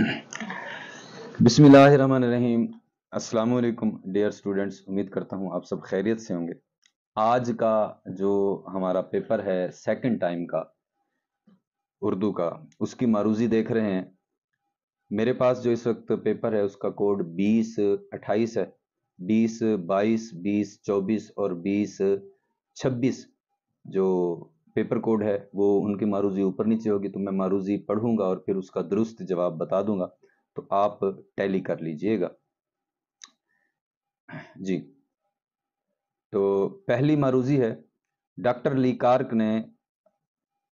बिस्मिल्लाहिर्रहमानिर्रहीम। अस्सलाम वालेकुम डियर स्टूडेंट्स, उम्मीद करता हूँ आप सब खैरियत से होंगे। आज का जो हमारा पेपर है सेकंड टाइम का उर्दू का, उसकी मारूजी देख रहे हैं। मेरे पास जो इस वक्त पेपर है उसका कोड 2028 है। 20, 22, 20, 24 और 20, 26 जो पेपर कोड है वो उनकी मारूजी ऊपर नीचे होगी, तो मैं मारूजी पढ़ूंगा और फिर उसका दुरुस्त जवाब बता दूंगा, तो आप टैली कर लीजिएगा जी। तो पहली मारूजी है, डॉक्टर ली कार्क ने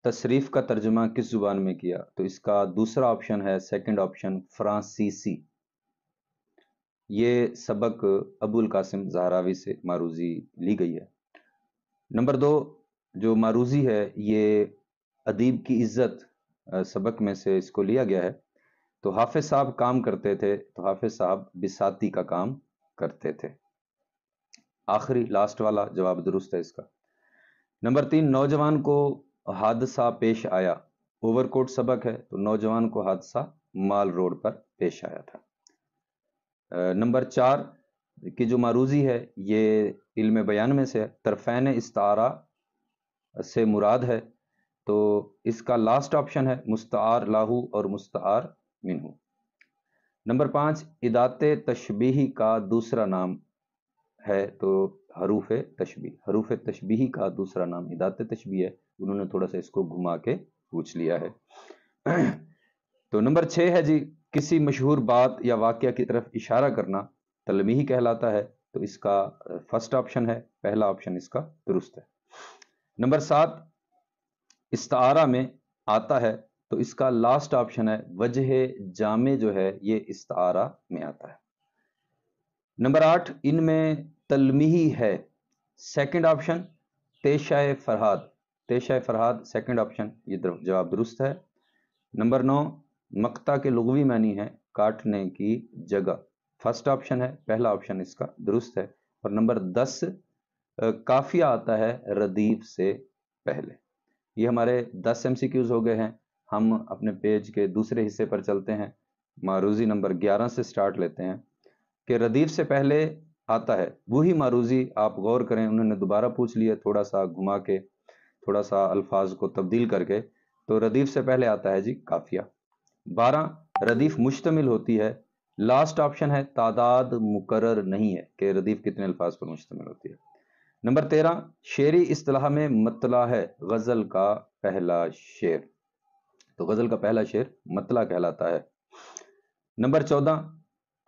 तशरीफ का तर्जुमा किस जुबान में किया? तो इसका दूसरा ऑप्शन है, सेकंड ऑप्शन, फ्रांसीसी। ये सबक अबुल कासिम ज़हरावी से मारूजी ली गई है। नंबर 2 जो मारूजी है ये अदीब की इज्जत सबक में से इसको लिया गया है। तो हाफिज साहब काम करते थे, तो हाफिज साहब बिसाती का काम करते थे। आखिरी लास्ट वाला जवाब दुरुस्त है इसका। नंबर 3 नौजवान को हादसा पेश आया। ओवरकोट सबक है, तो नौजवान को हादसा माल रोड पर पेश आया था। नंबर 4 की जो मारूजी है ये इल्म बयान में से है। तरफैन इस्तारा से मुराद है, तो इसका लास्ट ऑप्शन है मुस्तार लाहू और मुस्तार मिनहू। नंबर 5 इदाते तशबीही का दूसरा नाम है, तो हरूफ तशबीह। हरूफ तशबीही का दूसरा नाम इदात तशबीह है। उन्होंने थोड़ा सा इसको घुमा के पूछ लिया है। तो नंबर 6 है जी, किसी मशहूर बात या वाकया की तरफ इशारा करना तलमीही कहलाता है, तो इसका फर्स्ट ऑप्शन है, पहला ऑप्शन इसका दुरुस्त है। नंबर 7 इस्तारा में आता है, तो इसका लास्ट ऑप्शन है वजह जामे जो है ये इस्तारा में आता है। नंबर 8 इनमें तलमीही है, सेकंड ऑप्शन तेशाए फरहाद। तेशाए फरहाद सेकंड ऑप्शन, ये जवाब दुरुस्त है। नंबर 9 मक्ता के लुग़वी मानी है काटने की जगह। फर्स्ट ऑप्शन है, पहला ऑप्शन इसका दुरुस्त है। और नंबर 10 काफिया आता है रदीफ से पहले। ये हमारे 10 MCQs हो गए हैं। हम अपने पेज के दूसरे हिस्से पर चलते हैं। मारूजी नंबर 11 से स्टार्ट लेते हैं कि रदीफ से पहले आता है वही मारूजी। आप गौर करें, उन्होंने दोबारा पूछ लिया, थोड़ा सा घुमा के, थोड़ा सा अल्फाज को तब्दील करके। तो रदीफ से पहले आता है जी काफिया। 12 रदीफ मुश्तमिल होती है। लास्ट ऑप्शन है तादाद मुकर्रर नहीं है कि रदीफ कितने अल्फाज पर मुश्तमिल होती है। नंबर 13 शेरी इस्तिलाह में मतला है गजल का पहला शेर, तो गजल का पहला शेर मतला कहलाता है। नंबर 14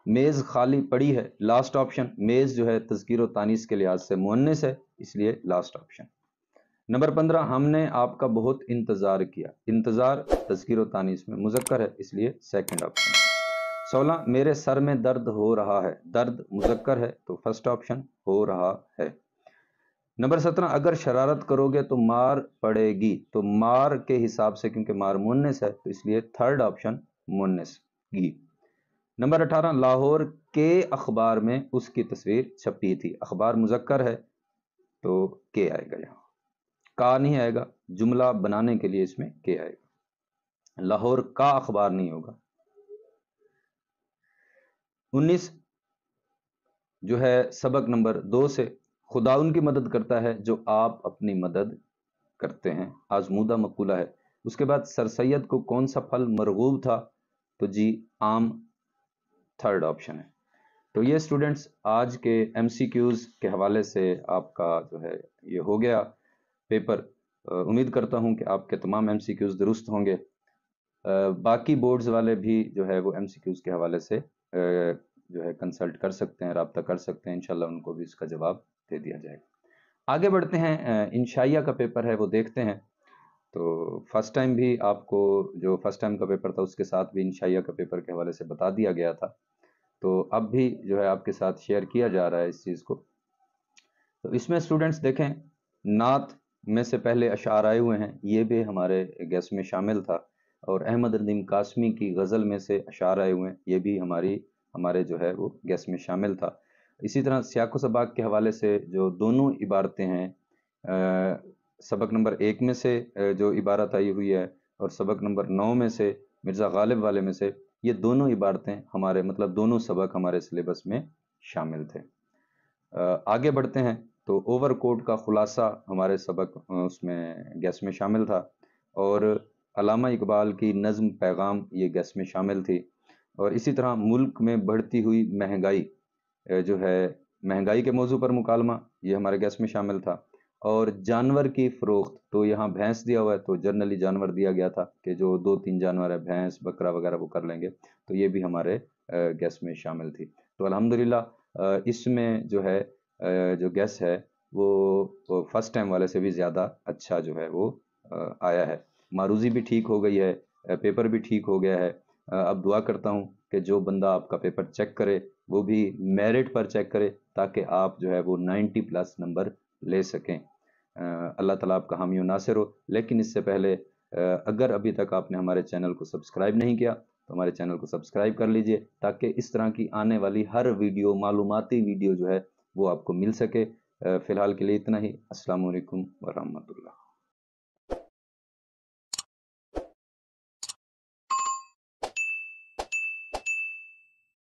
मेज खाली पड़ी है। लास्ट ऑप्शन, मेज जो है तज़कीर व तानीस के लिहाज से मुअन्नस है, इसलिए लास्ट ऑप्शन। नंबर 15 हमने आपका बहुत इंतजार किया। इंतजार तज़कीर व तानीस में मुज़क्कर है, इसलिए सेकंड ऑप्शन। 16 मेरे सर में दर्द हो रहा है। दर्द मुज़क्कर है, तो फर्स्ट ऑप्शन हो रहा है। नंबर 17 अगर शरारत करोगे तो मार पड़ेगी। तो मार के हिसाब से, क्योंकि मार मुन्नस है, तो इसलिए थर्ड ऑप्शन मुन्नस गी। नंबर 18 लाहौर के अखबार में उसकी तस्वीर छपी थी। अखबार मुज़क्कर है, तो के आएगा, यहाँ का नहीं आएगा। जुमला बनाने के लिए इसमें के आएगा, लाहौर का अखबार नहीं होगा। 19 जो है सबक नंबर 2 से, खुदा उनकी मदद करता है जो आप अपनी मदद करते हैं। आजमूदा मकूला है। उसके बाद सर सैयद को कौन सा फल मरगूब था? तो जी आम, थर्ड ऑप्शन है। तो ये स्टूडेंट्स आज के MCQs के हवाले से आपका जो है ये हो गया पेपर। उम्मीद करता हूँ कि आपके तमाम MCQs दुरुस्त होंगे। बाकी बोर्ड्स वाले भी जो है वो MCQs के हवाले से जो है कंसल्ट कर सकते हैं, राब्ता कर सकते हैं। इंशाल्लाह उनको भी इसका जवाब दे दिया जाएगा। आगे बढ़ते हैं, इंशाइया का पेपर है वो देखते हैं। तो फर्स्ट टाइम भी आपको जो फर्स्ट टाइम का पेपर था उसके साथ भी इंशाइया का पेपर के हवाले से बता दिया गया था, तो अब भी जो है आपके साथ शेयर किया जा रहा है इस चीज़ को। तो इसमें स्टूडेंट्स देखें, नात में से पहले अशार आए हुए हैं, ये भी हमारे गेस्ट में शामिल था। और अहमद नदीम कासमी की गज़ल में से अशार आए हुए हैं, ये भी हमारे जो है वो गेस्ट में शामिल था। इसी तरह सियाको सबाक के हवाले से जो दोनों इबारतें हैं, सबक नंबर 1 में से जो इबारत आई हुई है और सबक नंबर 9 में से मिर्ज़ा गालिब वाले में से, یہ دونوں عبارتیں ہمارے مطلب دونوں سبق ہمارے سلیبس میں شامل تھے۔ آگے بڑھتے ہیں تو اوور کوٹ کا خلاصہ ہمارے سبق اس میں گیس میں شامل تھا، اور علامہ اقبال کی نظم پیغام یہ گیس میں شامل تھی، اور اسی طرح ملک میں بڑھتی ہوئی مہنگائی جو ہے مہنگائی کے موضوع پر مکالمہ یہ ہمارے گیس میں شامل تھا، اور جانور کی فروخت تو یہاں بھینس دیا ہوا ہے تو جنرلی جانور دیا گیا تھا کہ جو 2-3 جانور ہے بھینس بکرا وغیرہ وہ کر لیں گے، تو یہ بھی ہمارے گیس میں شامل تھی۔ تو الحمدللہ اس میں جو ہے جو گیس ہے وہ فرسٹ ٹائم والے سے بھی زیادہ اچھا جو ہے وہ آیا ہے، معروضی بھی ٹھیک ہو گئی ہے، پیپر بھی ٹھیک ہو گیا ہے۔ اب دعا کرتا ہوں کہ جو بندہ آپ کا پیپر چیک کرے وہ بھی میرٹ پر چیک کرے تاکہ آپ جو ہے وہ 90+ نمبر لے سکیں۔ اللہ تعالیٰ آپ کا حامی و ناصر ہو۔ لیکن اس سے پہلے اگر ابھی تک آپ نے ہمارے چینل کو سبسکرائب نہیں کیا تو ہمارے چینل کو سبسکرائب کر لیجئے تاکہ اس طرح کی آنے والی ہر ویڈیو معلوماتی ویڈیو جو ہے وہ آپ کو مل سکے۔ فی الحال کے لیے اتنا ہی۔ السلام علیکم ورحمۃ اللہ۔